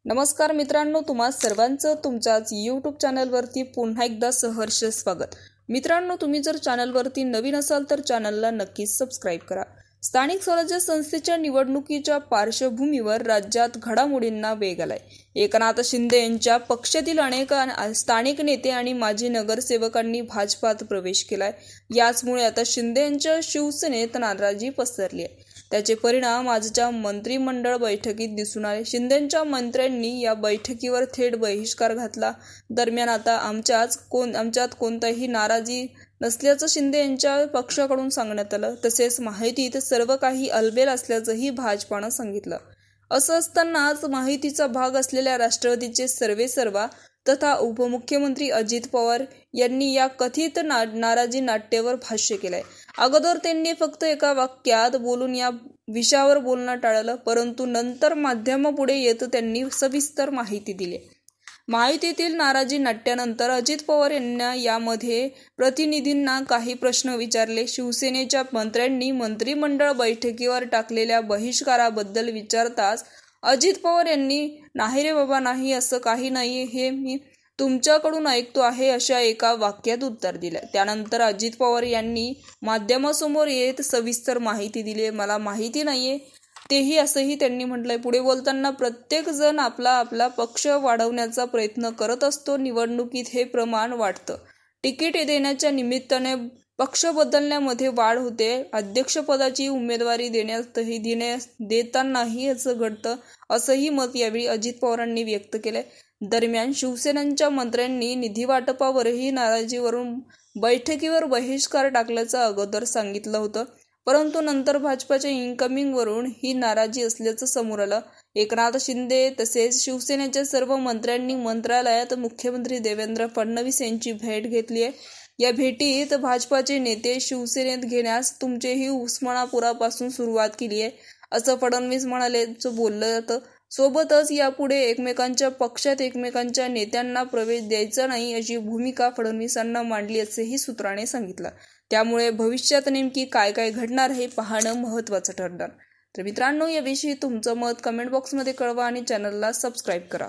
नमस्कार मित्रांनो, तुम्हा सर्वांचं तुमच्याच यूट्यूब चॅनलवरती पुन्हा एकदा सहर्ष स्वागत। मित्रांनो, तुम्ही जर चॅनलवरती नवीन असाल तर चॅनलला नक्कीच सबस्क्राईब करा। स्थानिक स्वराज्य संस्थेच्या निवडणुकीच्या पार्श्वभूमीवर राज्यात घडामोडींना वेग आलाय। एकनाथ शिंदे यांच्या पक्षातील अनेक स्थानिक नेते आणि माजी नगरसेवकांनी भाजपात प्रवेश केलाय। याचमुळे आता शिंदे यांच्या शिवसेनेत नाराजी पसरली आहे। त्याचे परिणाम आजच्या मंत्रिमंडळ बैठकीत दिसून आले। शिंदेंच्या मंत्र्यांनी या बैठकीवर थेट बहिष्कार घातला। दरम्यान आता आमच्यात कोणतीही नाराजी नसल्याचं शिंदे यांच्या पक्षाकडून सांगण्यात आलं। तसेच माहितीत सर्व काही अलबेल असल्याचंही भाजपानं सांगितलं। असं असतानाच माहितीचा भाग असलेल्या राष्ट्रवादीचे सर्वेसर्वा तथा उपमुख्यमंत्री अजित पवार यांनी या कथित नाराजी नाट्यावर भाष्य केलंय। अगोदर त्यांनी फक्त एका वाक्यात बोलून या विषयावर बोलणं टाळलं, परंतु नंतर माध्यमापुढे येत त्यांनी सविस्तर माहिती दिली। माहितीतील नाराजी नाट्यानंतर अजित पवार यांनी यामध्ये प्रतिनिधींना काही प्रश्न विचारले। शिवसेनेच्या मंत्र्यांनी मंत्रिमंडळ बैठकीवर टाकलेल्या बहिष्काराबद्दल विचारताच अजित पवार यांनी "नाही रे बाबा, नाही, असं काही नाही, हे मी तुमच्याकडून ऐकतो आहे" अशा एका वाक्यात उत्तर दिलं। त्यानंतर अजित पवार यांनी माध्यमासमोर येत सविस्तर माहिती दिली। "मला माहिती नाहीये तेही" असंही त्यांनी म्हटलंय। पुढे बोलताना "प्रत्येक जण आपला आपला पक्ष वाढवण्याचा प्रयत्न करत असतो। निवडणुकीत हे प्रमाण वाढतं। तिकीट देण्याच्या निमित्ताने पक्ष बदलण्यामध्ये वाढ होते। अध्यक्षपदाची उमेदवारी देतानाही असं घडतं", असंही मत यावेळी अजित पवारांनी व्यक्त केलंय। दरम्यान शिवसेनेच्या मंत्र्यांनी निधी वाटपावरही नाराजीवरून बैठकीवर बहिष्कार टाकल्याचं अगोदर सांगितलं होतं, परंतु नंतर भाजपाच्या इन्कमिंगवरून ही नाराजी असल्याचं समोर आलं। एकनाथ शिंदे तसेच शिवसेनेच्या सर्व मंत्र्यांनी मंत्रालयात मुख्यमंत्री देवेंद्र फडणवीस यांची भेट घेतली आहे। या भेटीत भाजपाचे नेते शिवसेनेत घेण्यास तुमचेही उस्मानापुरापासून सुरुवात केली आहे, असं फडणवीस म्हणाल्याचं बोललं जातं। सोबतच यापुढे एकमेकांच्या पक्षात एकमेकांच्या नेत्यांना प्रवेश द्यायचा नाही अशी भूमिका फडणवीसांना मांडली असेही सूत्राने सांगितलं। त्यामुळे भविष्यात नेमकी काय काय घडणार हे पाहणं महत्त्वाचं ठरणार। तर मित्रांनो, याविषयी तुमचं मत कमेंट बॉक्समध्ये कळवा आणि चॅनलला सबस्क्राईब करा।